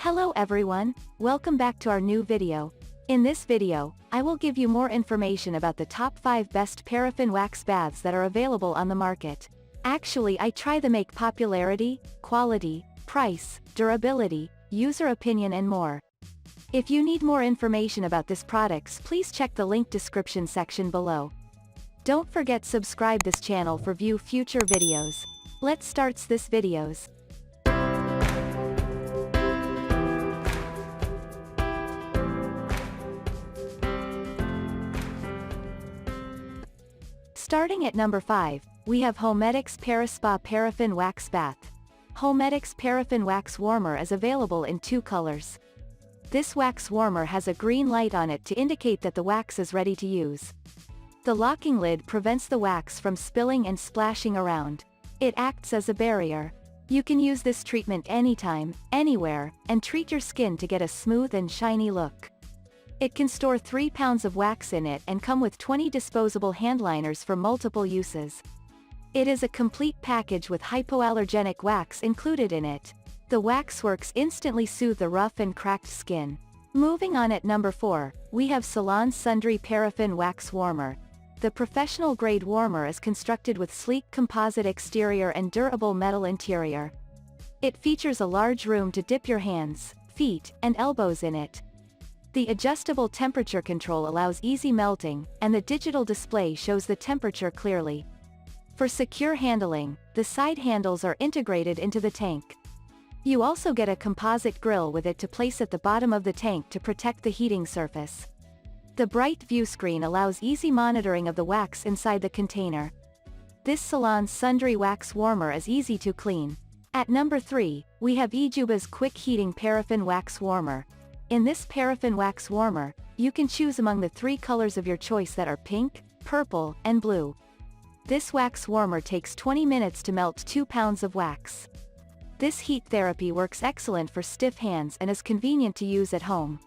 Hello everyone, welcome back to our new video. In this video, I will give you more information about the top 5 best paraffin wax baths that are available on the market. Actually, I try to make popularity, quality, price, durability, user opinion and more. If you need more information about these products, please check the link description section below. Don't forget subscribe this channel for view future videos. Let's start this videos. Starting at number 5, we have Homedics Paraspa Paraffin Wax Bath. Homedics Paraffin Wax Warmer is available in 2 colors. This wax warmer has a green light on it to indicate that the wax is ready to use. The locking lid prevents the wax from spilling and splashing around. It acts as a barrier. You can use this treatment anytime, anywhere, and treat your skin to get a smooth and shiny look. It can store 3 pounds of wax in it and come with 20 disposable hand liners for multiple uses. It is a complete package with hypoallergenic wax included in it. The waxworks instantly soothe the rough and cracked skin. Moving on at number 4, we have Salon Sundry Paraffin Wax Warmer. The professional grade warmer is constructed with sleek composite exterior and durable metal interior. It features a large room to dip your hands, feet, and elbows in it. The adjustable temperature control allows easy melting, and the digital display shows the temperature clearly. For secure handling, the side handles are integrated into the tank. You also get a composite grill with it to place at the bottom of the tank to protect the heating surface. The bright view screen allows easy monitoring of the wax inside the container. This Salon Sundry Wax Warmer is easy to clean. At number 3, we have Ejuba's Quick Heating Paraffin Wax Warmer. In this paraffin wax warmer, you can choose among the 3 colors of your choice that are pink, purple, and blue. This wax warmer takes 20 minutes to melt 2 pounds of wax. This heat therapy works excellent for stiff hands and is convenient to use at home.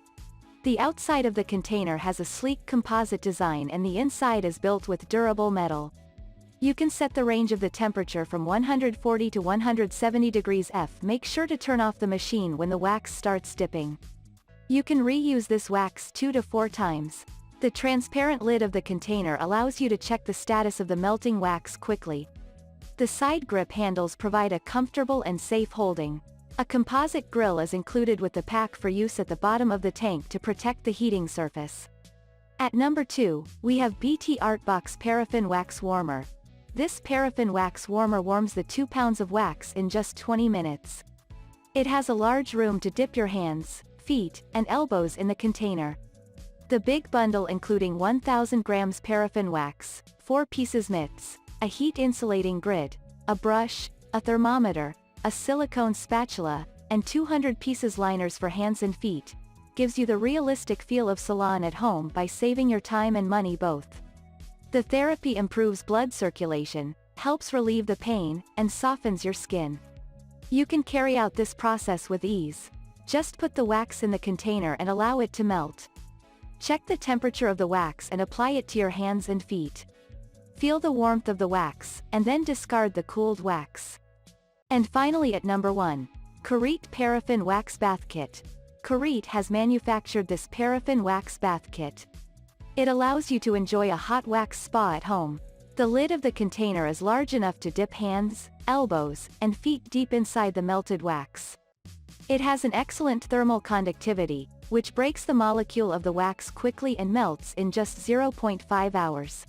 The outside of the container has a sleek composite design and the inside is built with durable metal. You can set the range of the temperature from 140 to 170 degrees F. Make sure to turn off the machine when the wax starts dipping. You can reuse this wax 2 to 4 times. The transparent lid of the container allows you to check the status of the melting wax quickly. The side grip handles provide a comfortable and safe holding. A composite grill is included with the pack for use at the bottom of the tank to protect the heating surface. At number 2, we have BT Artbox Paraffin Wax Warmer. This paraffin wax warmer warms the 2 pounds of wax in just 20 minutes. It has a large room to dip your hands, feet, and elbows in the container. The big bundle including 1000 grams paraffin wax, 4 pieces mitts, a heat-insulating grid, a brush, a thermometer, a silicone spatula, and 200 pieces liners for hands and feet, gives you the realistic feel of salon at home by saving your time and money both. The therapy improves blood circulation, helps relieve the pain, and softens your skin. You can carry out this process with ease. Just put the wax in the container and allow it to melt. Check the temperature of the wax and apply it to your hands and feet. Feel the warmth of the wax, and then discard the cooled wax. And finally at number 1, Carite Paraffin Wax Bath Kit. Carite has manufactured this paraffin wax bath kit. It allows you to enjoy a hot wax spa at home. The lid of the container is large enough to dip hands, elbows, and feet deep inside the melted wax. It has an excellent thermal conductivity, which breaks the molecule of the wax quickly and melts in just 0.5 hours.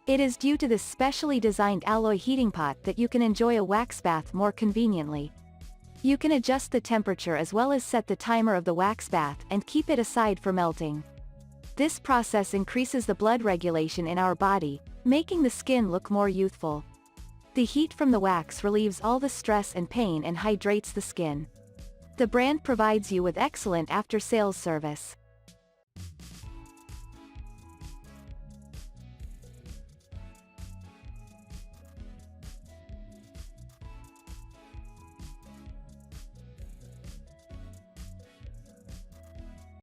It is due to this specially designed alloy heating pot that you can enjoy a wax bath more conveniently. You can adjust the temperature as well as set the timer of the wax bath and keep it aside for melting. This process increases the blood regulation in our body, making the skin look more youthful. The heat from the wax relieves all the stress and pain and hydrates the skin. The brand provides you with excellent after-sales service.